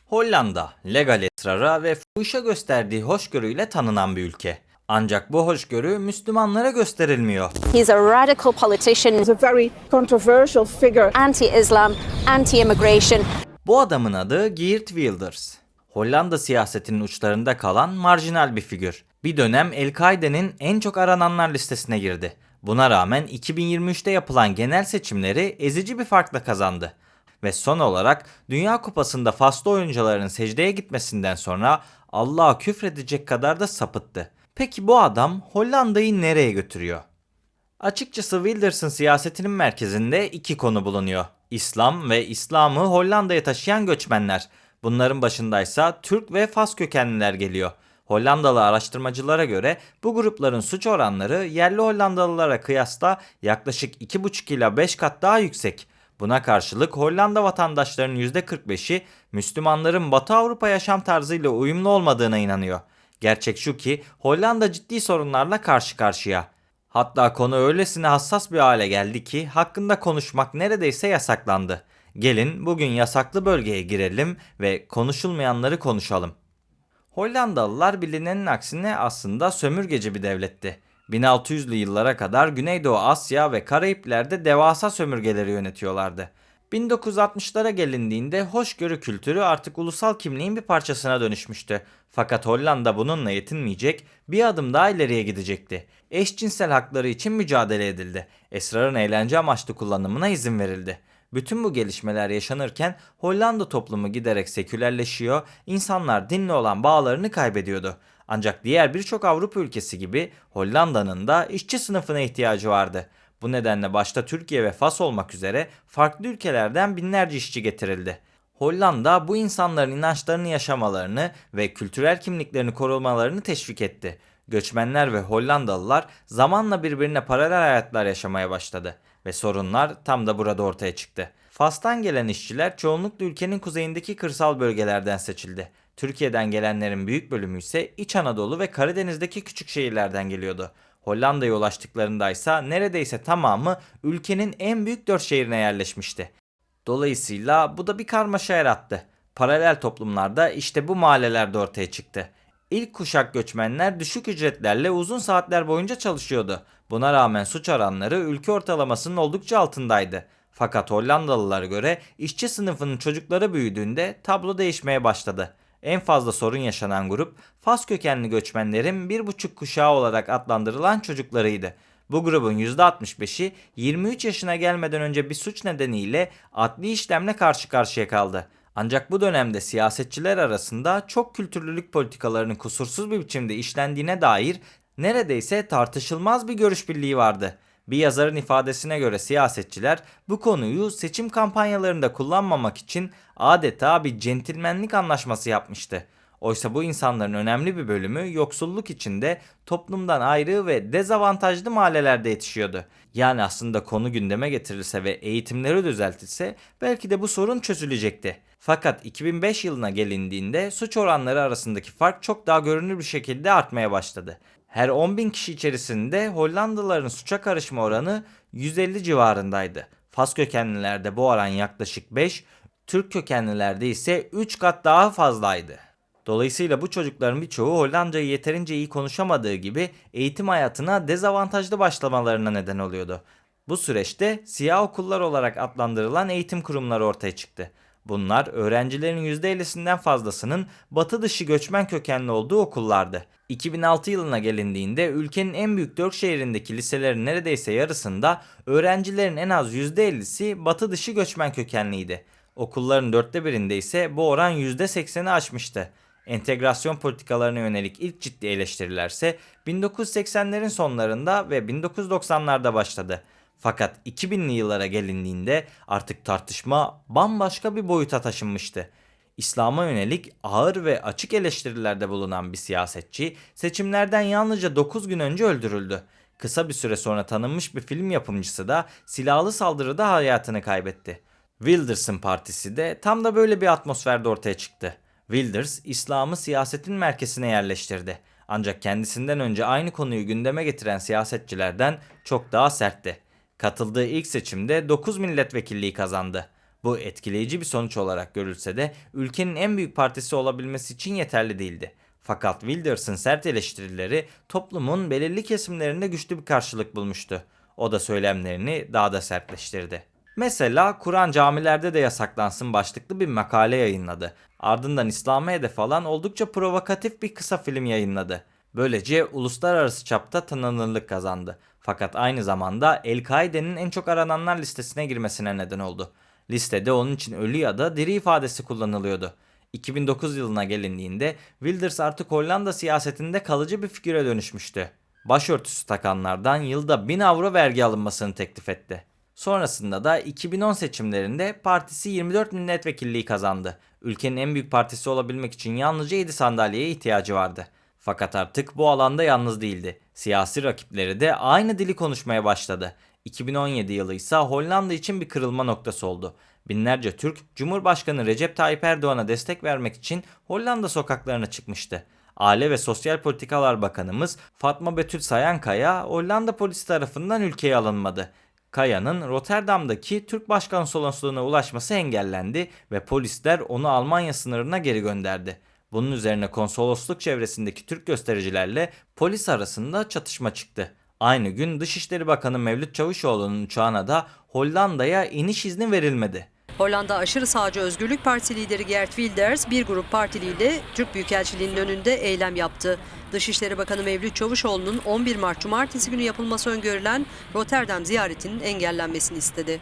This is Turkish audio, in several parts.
Hollanda, legal esrara ve fuhuşa gösterdiği hoşgörüyle tanınan bir ülke. Ancak bu hoşgörü Müslümanlara gösterilmiyor. He's a radical politician, He's a very controversial figure. anti-Islam, anti-immigration. Bu adamın adı Geert Wilders. Hollanda siyasetinin uçlarında kalan marjinal bir figür. Bir dönem El-Kaide'nin en çok arananlar listesine girdi. Buna rağmen 2023'te yapılan genel seçimleri ezici bir farkla kazandı. Ve son olarak Dünya Kupası'nda faslı oyuncuların secdeye gitmesinden sonra Allah'a küfredecek kadar da sapıttı. Peki bu adam Hollanda'yı nereye götürüyor? Açıkçası Wilders'ın siyasetinin merkezinde iki konu bulunuyor. İslam ve İslam'ı Hollanda'ya taşıyan göçmenler. Bunların başındaysa Türk ve Fas kökenliler geliyor. Hollandalı araştırmacılara göre bu grupların suç oranları yerli Hollandalılara kıyasla yaklaşık 2,5 ila 5 kat daha yüksek. Buna karşılık Hollanda vatandaşlarının %45'i Müslümanların Batı Avrupa yaşam tarzıyla uyumlu olmadığına inanıyor. Gerçek şu ki Hollanda ciddi sorunlarla karşı karşıya. Hatta konu öylesine hassas bir hale geldi ki hakkında konuşmak neredeyse yasaklandı. Gelin bugün yasaklı bölgeye girelim ve konuşulmayanları konuşalım. Hollandalılar bilinenin aksine aslında sömürgeci bir devletti. 1600'lü yıllara kadar Güneydoğu Asya ve Karayipler'de devasa sömürgeleri yönetiyorlardı. 1960'lara gelindiğinde hoşgörü kültürü artık ulusal kimliğin bir parçasına dönüşmüştü. Fakat Hollanda bununla yetinmeyecek, bir adım daha ileriye gidecekti. Eşcinsel hakları için mücadele edildi. Esrarın eğlence amaçlı kullanımına izin verildi. Bütün bu gelişmeler yaşanırken Hollanda toplumu giderek sekülerleşiyor, insanlar dinle olan bağlarını kaybediyordu. Ancak diğer birçok Avrupa ülkesi gibi Hollanda'nın da işçi sınıfına ihtiyacı vardı. Bu nedenle başta Türkiye ve Fas olmak üzere farklı ülkelerden binlerce işçi getirildi. Hollanda bu insanların inançlarını yaşamalarını ve kültürel kimliklerini korumalarını teşvik etti. Göçmenler ve Hollandalılar zamanla birbirine paralel hayatlar yaşamaya başladı ve sorunlar tam da burada ortaya çıktı. Fas'tan gelen işçiler çoğunlukla ülkenin kuzeyindeki kırsal bölgelerden seçildi. Türkiye'den gelenlerin büyük bölümü ise İç Anadolu ve Karadeniz'deki küçük şehirlerden geliyordu. Hollanda'ya ulaştıklarında ise neredeyse tamamı ülkenin en büyük 4 şehrine yerleşmişti. Dolayısıyla bu da bir karmaşa yarattı. Paralel toplumlarda işte bu mahallelerde ortaya çıktı. İlk kuşak göçmenler düşük ücretlerle uzun saatler boyunca çalışıyordu. Buna rağmen suç oranları ülke ortalamasının oldukça altındaydı. Fakat Hollandalılara göre işçi sınıfının çocukları büyüdüğünde tablo değişmeye başladı. En fazla sorun yaşanan grup Fas kökenli göçmenlerin 1,5 kuşağı olarak adlandırılan çocuklarıydı. Bu grubun %65'i 23 yaşına gelmeden önce bir suç nedeniyle adli işlemle karşı karşıya kaldı. Ancak bu dönemde siyasetçiler arasında çok kültürlülük politikalarının kusursuz bir biçimde işlendiğine dair neredeyse tartışılmaz bir görüş birliği vardı. Bir yazarın ifadesine göre siyasetçiler bu konuyu seçim kampanyalarında kullanmamak için adeta bir centilmenlik anlaşması yapmıştı. Oysa bu insanların önemli bir bölümü yoksulluk içinde toplumdan ayrı ve dezavantajlı mahallelerde yetişiyordu. Yani aslında konu gündeme getirilse ve eğitimleri düzeltilse belki de bu sorun çözülecekti. Fakat 2005 yılına gelindiğinde suç oranları arasındaki fark çok daha görünür bir şekilde artmaya başladı. Her 10.000 kişi içerisinde Hollandalıların suça karışma oranı 150 civarındaydı. Fas kökenlilerde bu oran yaklaşık 5, Türk kökenlilerde ise 3 kat daha fazlaydı. Dolayısıyla bu çocukların birçoğu Hollanda'yı yeterince iyi konuşamadığı gibi eğitim hayatına dezavantajlı başlamalarına neden oluyordu. Bu süreçte siyah okullar olarak adlandırılan eğitim kurumları ortaya çıktı. Bunlar öğrencilerin %50'sinden fazlasının batı dışı göçmen kökenli olduğu okullardı. 2006 yılına gelindiğinde ülkenin en büyük 4 şehrindeki liselerin neredeyse yarısında öğrencilerin en az %50'si batı dışı göçmen kökenliydi. Okulların 1/4'inde ise bu oran %80'i aşmıştı. Entegrasyon politikalarına yönelik ilk ciddi eleştirilerse 1980'lerin sonlarında ve 1990'larda başladı. Fakat 2000'li yıllara gelindiğinde artık tartışma bambaşka bir boyuta taşınmıştı. İslam'a yönelik ağır ve açık eleştirilerde bulunan bir siyasetçi seçimlerden yalnızca 9 gün önce öldürüldü. Kısa bir süre sonra tanınmış bir film yapımcısı da silahlı saldırıda hayatını kaybetti. Wilders'ın partisi de tam da böyle bir atmosferde ortaya çıktı. Wilders, İslam'ı siyasetin merkezine yerleştirdi. Ancak kendisinden önce aynı konuyu gündeme getiren siyasetçilerden çok daha sertti. Katıldığı ilk seçimde 9 milletvekilliği kazandı. Bu etkileyici bir sonuç olarak görülse de ülkenin en büyük partisi olabilmesi için yeterli değildi. Fakat Wilders'ın sert eleştirileri toplumun belirli kesimlerinde güçlü bir karşılık bulmuştu. O da söylemlerini daha da sertleştirdi. Mesela Kur'an camilerde de yasaklansın başlıklı bir makale yayınladı. Ardından İslam'a hedef alan oldukça provokatif bir kısa film yayınladı. Böylece uluslararası çapta tanınırlık kazandı. Fakat aynı zamanda El-Kaide'nin en çok arananlar listesine girmesine neden oldu. Listede onun için ölü ya da diri ifadesi kullanılıyordu. 2009 yılına gelindiğinde Wilders artık Hollanda siyasetinde kalıcı bir figüre dönüşmüştü. Başörtüsü takanlardan yılda 1000 avro vergi alınmasını teklif etti. Sonrasında da 2010 seçimlerinde partisi 24 milletvekilliği kazandı. Ülkenin en büyük partisi olabilmek için yalnızca 7 sandalyeye ihtiyacı vardı. Fakat artık bu alanda yalnız değildi. Siyasi rakipleri de aynı dili konuşmaya başladı. 2017 yılı ise Hollanda için bir kırılma noktası oldu. Binlerce Türk, Cumhurbaşkanı Recep Tayyip Erdoğan'a destek vermek için Hollanda sokaklarına çıkmıştı. Aile ve Sosyal Politikalar Bakanımız Fatma Betül Sayankaya, Hollanda polisi tarafından ülkeye alınmadı. Kaya'nın Rotterdam'daki Türk Başkonsolosluğu'na ulaşması engellendi ve polisler onu Almanya sınırına geri gönderdi. Bunun üzerine konsolosluk çevresindeki Türk göstericilerle polis arasında çatışma çıktı. Aynı gün Dışişleri Bakanı Mevlüt Çavuşoğlu'nun uçağına da Hollanda'ya iniş izni verilmedi. Hollanda Aşırı Sağcı Özgürlük Partisi lideri Geert Wilders bir grup partiliyle Türk Büyükelçiliği'nin önünde eylem yaptı. Dışişleri Bakanı Mevlüt Çavuşoğlu'nun 11 Mart Cumartesi günü yapılması öngörülen Rotterdam ziyaretinin engellenmesini istedi.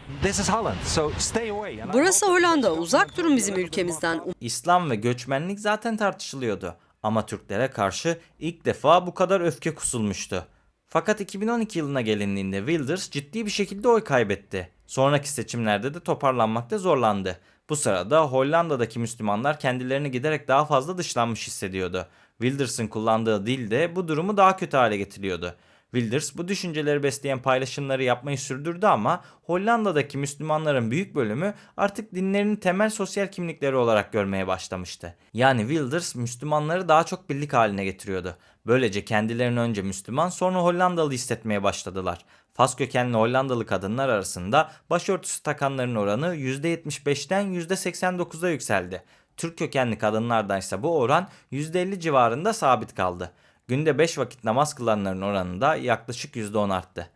Burası Hollanda, uzak durun bizim ülkemizden. İslam ve göçmenlik zaten tartışılıyordu ama Türklere karşı ilk defa bu kadar öfke kusulmuştu. Fakat 2012 yılına gelindiğinde Wilders ciddi bir şekilde oy kaybetti. Sonraki seçimlerde de toparlanmakta zorlandı. Bu sırada Hollanda'daki Müslümanlar kendilerini giderek daha fazla dışlanmış hissediyordu. Wilders'ın kullandığı dil de bu durumu daha kötü hale getiriyordu. Wilders bu düşünceleri besleyen paylaşımları yapmayı sürdürdü ama Hollanda'daki Müslümanların büyük bölümü artık dinlerini temel sosyal kimlikleri olarak görmeye başlamıştı. Yani Wilders Müslümanları daha çok birlik haline getiriyordu. Böylece kendilerini önce Müslüman sonra Hollandalı hissetmeye başladılar. Fas kökenli Hollandalı kadınlar arasında başörtüsü takanların oranı %75'ten %89'a yükseldi. Türk kökenli kadınlardan ise bu oran %50 civarında sabit kaldı. Günde 5 vakit namaz kılanların oranı da yaklaşık %10 arttı.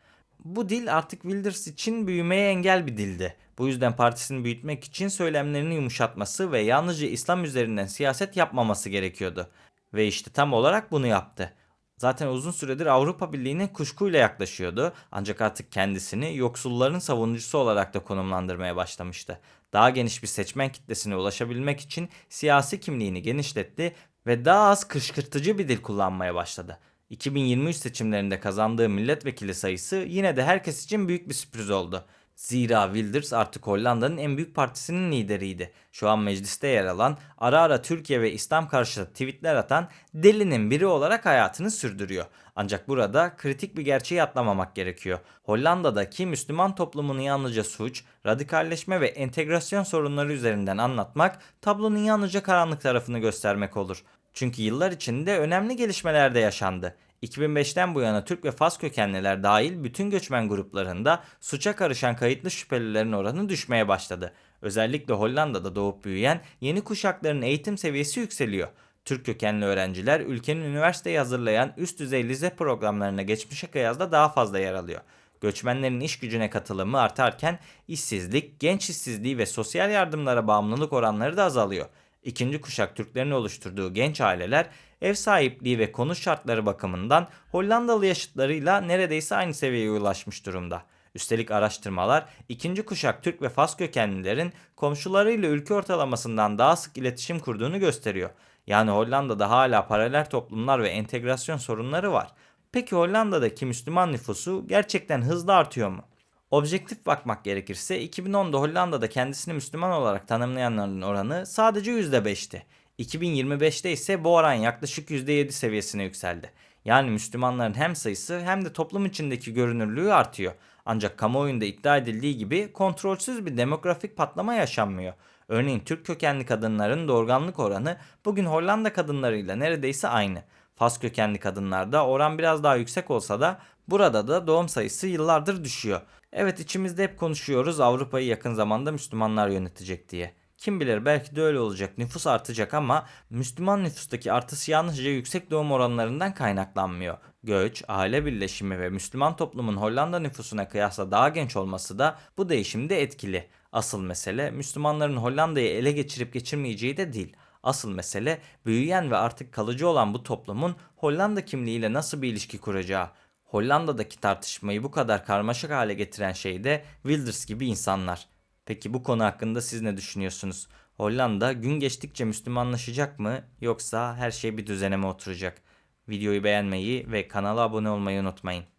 Bu dil artık Wilders için büyümeye engel bir dildi. Bu yüzden partisini büyütmek için söylemlerini yumuşatması ve yalnızca İslam üzerinden siyaset yapmaması gerekiyordu. Ve işte tam olarak bunu yaptı. Zaten uzun süredir Avrupa Birliği'ne kuşkuyla yaklaşıyordu ancak artık kendisini yoksulların savunucusu olarak da konumlandırmaya başlamıştı. Daha geniş bir seçmen kitlesine ulaşabilmek için siyasi kimliğini genişletti ve daha az kışkırtıcı bir dil kullanmaya başladı. 2023 seçimlerinde kazandığı milletvekili sayısı yine de herkes için büyük bir sürpriz oldu. Zira Wilders artık Hollanda'nın en büyük partisinin lideriydi. Şu an mecliste yer alan, ara ara Türkiye ve İslam karşıtı tweetler atan delinin biri olarak hayatını sürdürüyor. Ancak burada kritik bir gerçeği atlamamak gerekiyor. Hollanda'daki Müslüman toplumunu yalnızca suç, radikalleşme ve entegrasyon sorunları üzerinden anlatmak tablonun yalnızca karanlık tarafını göstermek olur. Çünkü yıllar içinde önemli gelişmeler de yaşandı. 2005'ten bu yana Türk ve Fas kökenliler dahil bütün göçmen gruplarında suça karışan kayıtlı şüphelilerin oranı düşmeye başladı. Özellikle Hollanda'da doğup büyüyen yeni kuşakların eğitim seviyesi yükseliyor. Türk kökenli öğrenciler ülkenin üniversiteye hazırlayan üst düzey lise programlarına geçmişe kıyasla daha fazla yer alıyor. Göçmenlerin iş gücüne katılımı artarken işsizlik, genç işsizliği ve sosyal yardımlara bağımlılık oranları da azalıyor. İkinci kuşak Türklerin oluşturduğu genç aileler ev sahipliği ve konut şartları bakımından Hollandalı yaşıtlarıyla neredeyse aynı seviyeye ulaşmış durumda. Üstelik araştırmalar ikinci kuşak Türk ve Fas kökenlilerin komşularıyla ülke ortalamasından daha sık iletişim kurduğunu gösteriyor. Yani Hollanda'da hala paralel toplumlar ve entegrasyon sorunları var. Peki Hollanda'daki Müslüman nüfusu gerçekten hızla artıyor mu? Objektif bakmak gerekirse 2010'da Hollanda'da kendisini Müslüman olarak tanımlayanların oranı sadece %5'ti. 2025'te ise bu oran yaklaşık %7 seviyesine yükseldi. Yani Müslümanların hem sayısı hem de toplum içindeki görünürlüğü artıyor. Ancak kamuoyunda iddia edildiği gibi kontrolsüz bir demografik patlama yaşanmıyor. Örneğin Türk kökenli kadınların doğurganlık oranı bugün Hollanda kadınlarıyla neredeyse aynı. Fas kökenli kadınlarda oran biraz daha yüksek olsa da burada da doğum sayısı yıllardır düşüyor. Evet, içimizde hep konuşuyoruz Avrupa'yı yakın zamanda Müslümanlar yönetecek diye. Kim bilir, belki de öyle olacak, nüfus artacak ama Müslüman nüfustaki artış yalnızca yüksek doğum oranlarından kaynaklanmıyor. Göç, aile birleşimi ve Müslüman toplumun Hollanda nüfusuna kıyasla daha genç olması da bu değişimde etkili. Asıl mesele Müslümanların Hollanda'yı ele geçirip geçirmeyeceği de değil. Asıl mesele büyüyen ve artık kalıcı olan bu toplumun Hollanda kimliğiyle nasıl bir ilişki kuracağı. Hollanda'daki tartışmayı bu kadar karmaşık hale getiren şey de Wilders gibi insanlar. Peki bu konu hakkında siz ne düşünüyorsunuz? Hollanda gün geçtikçe Müslümanlaşacak mı, yoksa her şey bir düzene mi oturacak? Videoyu beğenmeyi ve kanala abone olmayı unutmayın.